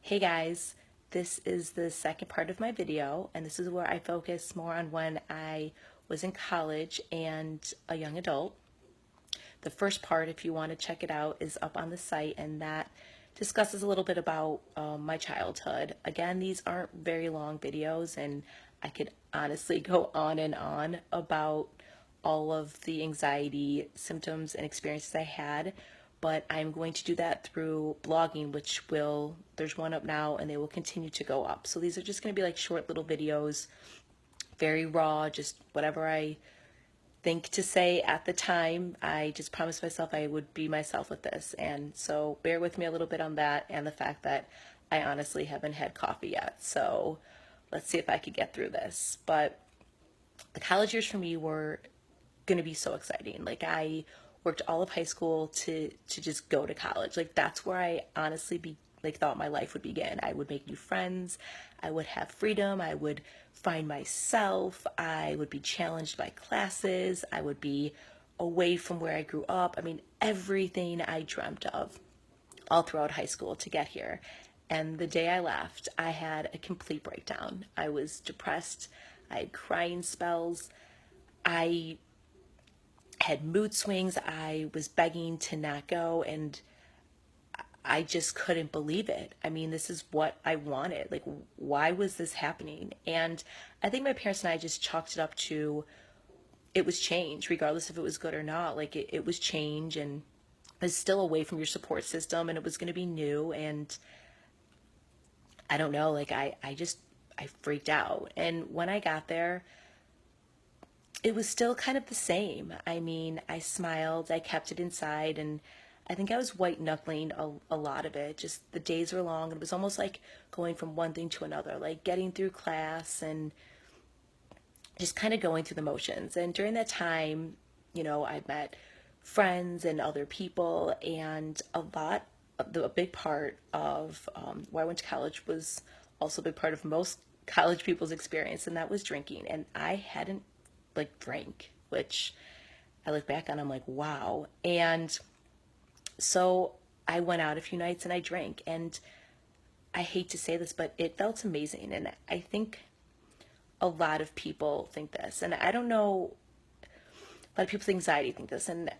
Hey guys, this is the second part of my video, and this is where I focus more on when I was in college and a young adult. The first part, if you want to check it out, is up on the site, and that discusses a little bit about my childhood. Again, these aren't very long videos, and I could honestly go on and on about all of the anxiety symptoms and experiences I had, but I'm going to do that through blogging, which there's one up now and they will continue to go up. So these are just going to be like short little videos, very raw, just whatever I think to say at the time. I just promised myself I would be myself with this. And so bear with me a little bit on that and the fact that I honestly haven't had coffee yet. So let's see if I could get through this. But the college years for me were going to be so exciting. Like I worked all of high school to just go to college. Like that's where I honestly thought my life would begin. I would make new friends. I would have freedom. I would find myself. I would be challenged by classes. I would be away from where I grew up. I mean, everything I dreamt of all throughout high school to get here. And the day I left, I had a complete breakdown. I was depressed. I had crying spells. I had mood swings. I was begging to not go, and I just couldn't believe it. I mean, this is what I wanted. Like, why was this happening? And I think my parents and I just chalked it up to it was change, regardless if it was good or not. Like, it was change, and it was still away from your support system, and it was going to be new. And I don't know, like, I freaked out. And when I got there, it was still kind of the same. I mean, I smiled, I kept it inside, and I think I was white knuckling a lot of it. Just the days were long, and it was almost like going from one thing to another, like getting through class and just kind of going through the motions. And during that time, I met friends and other people, and a big part of where I went to college was also a big part of most college people's experience, and that was drinking. And I hadn't drank, which I look back on, I'm like, wow. And so I went out a few nights and I drank, and I hate to say this, but it felt amazing. And I think a lot of people think this, and I don't know, a lot of people's anxiety think this, and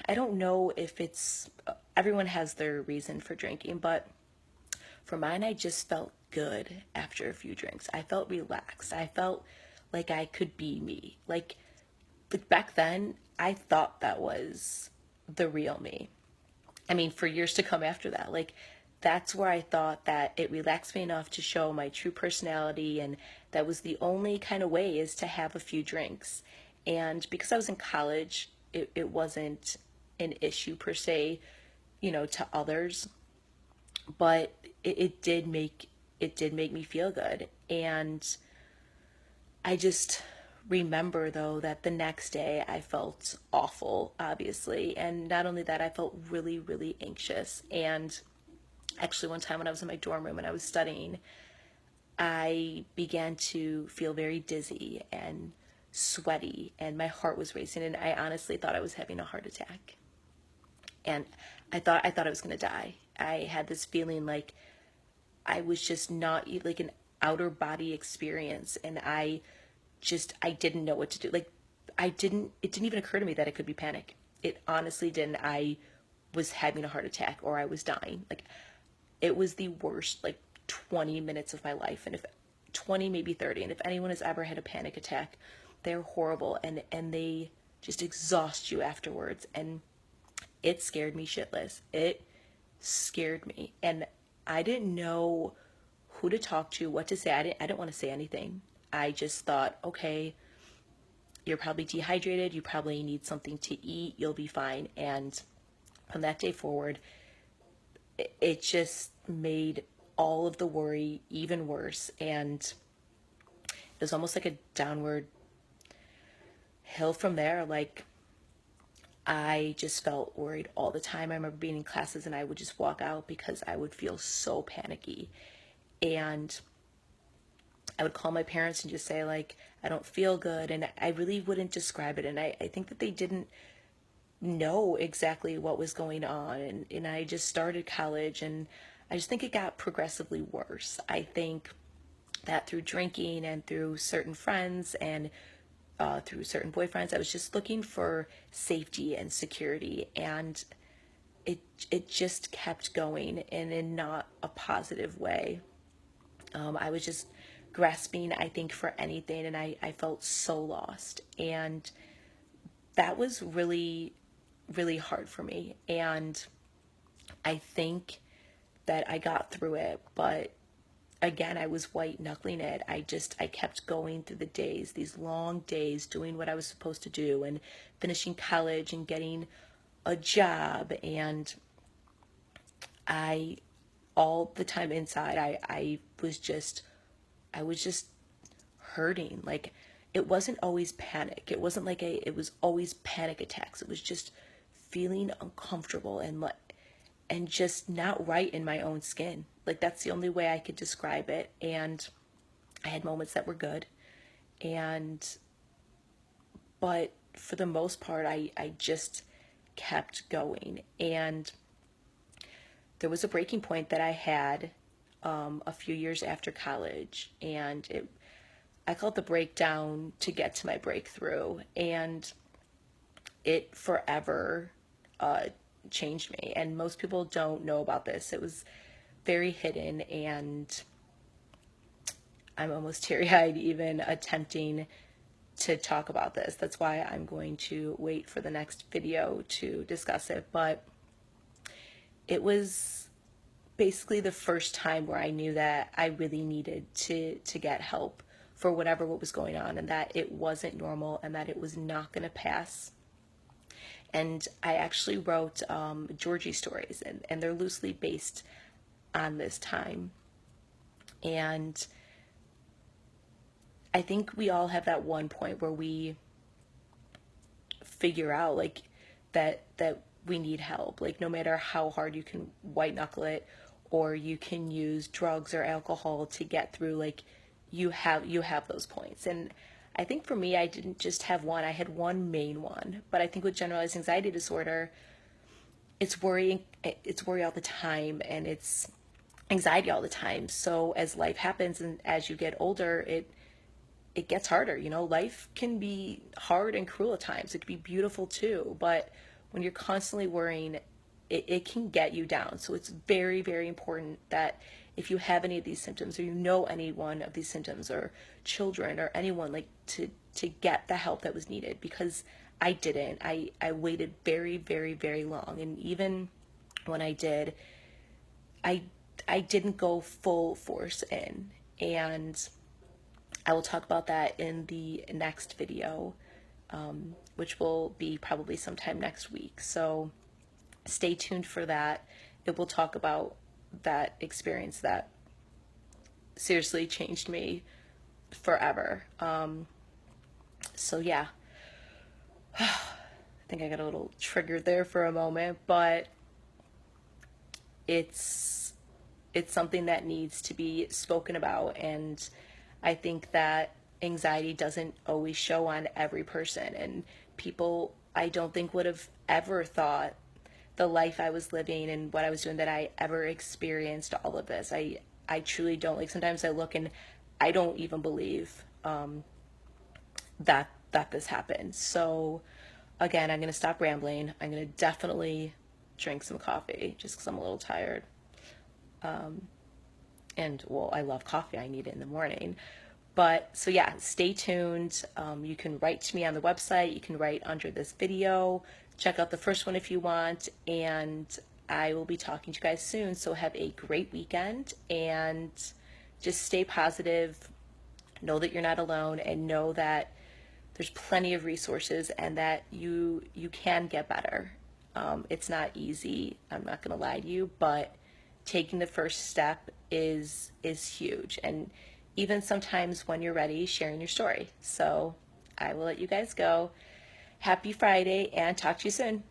I don't know if everyone has their reason for drinking, but for mine, I just felt good after a few drinks. I felt relaxed. I felt like I could be me. Like back then, I thought that was the real me. I mean, for years to come after that, like that's where I thought that it relaxed me enough to show my true personality, and that was the only kind of way is to have a few drinks. And because I was in college, it wasn't an issue per se, to others, but it did make me feel good. And I just remember though that the next day I felt awful, obviously. And not only that, I felt really, really anxious. And actually, one time when I was in my dorm room and I was studying, I began to feel very dizzy and sweaty, and my heart was racing, and I honestly thought I was having a heart attack. And I thought I was going to die. I had this feeling like I was just not like an outer body experience, and I didn't know what to do. Like it didn't even occur to me that it could be panic. It honestly didn't. I was having a heart attack or I was dying. Like it was the worst 20 minutes of my life, and if 20, maybe 30, and if anyone has ever had a panic attack, they're horrible, and they just exhaust you afterwards. And it scared me shitless. It scared me, and I didn't know who to talk to, what to say. I didn't want to say anything. I just thought, okay, you're probably dehydrated, you probably need something to eat, you'll be fine. And from that day forward, it just made all of the worry even worse, and it was almost like a downward hill from there. Like I just felt worried all the time. I remember being in classes and I would just walk out because I would feel so panicky. And I would call my parents and just say, like, I don't feel good. And I really wouldn't describe it. And I think that they didn't know exactly what was going on. And I just started college, and I just think it got progressively worse. I think that through drinking and through certain friends and through certain boyfriends, I was just looking for safety and security, and it just kept going and in not a positive way. I was just grasping, I think, for anything, and I felt so lost, and that was really, really hard for me. And I think that I got through it, but again, I was white knuckling it. I kept going through the days, these long days, doing what I was supposed to do and finishing college and getting a job. And I, all the time inside, I was just hurting. Like, it wasn't always panic. It wasn't like it was always panic attacks. It was just feeling uncomfortable and just not right in my own skin. Like, that's the only way I could describe it. And I had moments that were good. But for the most part, I just kept going. And there was a breaking point that I had a few years after college. And I call it the breakdown to get to my breakthrough. And it forever changed me. And most people don't know about this. It was very hidden, and I'm almost teary-eyed even attempting to talk about this. That's why I'm going to wait for the next video to discuss it. But it was basically the first time where I knew that I really needed to get help for what was going on, and that it wasn't normal and that it was not going to pass. And I actually wrote Georgie stories, and they're loosely based on this time. And I think we all have that one point where we figure out like that we need help. Like, no matter how hard you can white knuckle it, or you can use drugs or alcohol to get through, like you have those points. And I think for me, I didn't just have one. I had one main one. But I think with generalized anxiety disorder, it's worry all the time, and it's anxiety all the time. So as life happens and as you get older, it gets harder. You know, life can be hard and cruel at times. It can be beautiful too, but when you're constantly worrying, it can get you down. So it's very, very important that if you have any of these symptoms, or you know any one of these symptoms, or children or anyone, like to get the help that was needed, because I didn't. I waited very, very, very long. And even when I did, I didn't go full force in. And I will talk about that in the next video, which will be probably sometime next week. So stay tuned for that. It will talk about that experience that seriously changed me forever. So yeah, I think I got a little triggered there for a moment, but it's something that needs to be spoken about. And I think that anxiety doesn't always show on every person, and people, I don't think, would have ever thought the life I was living and what I was doing that I ever experienced all of this. I truly don't. Like, sometimes I look and I don't even believe that this happened. So again, I'm going to stop rambling. I'm going to definitely drink some coffee just because I'm a little tired. And well, I love coffee. I need it in the morning. But so yeah, stay tuned. You can write to me on the website. You can write under this video. Check out the first one if you want. And I will be talking to you guys soon. So have a great weekend, and just stay positive. Know that you're not alone, and know that there's plenty of resources, and that you can get better. It's not easy. I'm not going to lie to you, but taking the first step is huge. And even sometimes when you're ready, sharing your story. So I will let you guys go. Happy Friday, and talk to you soon.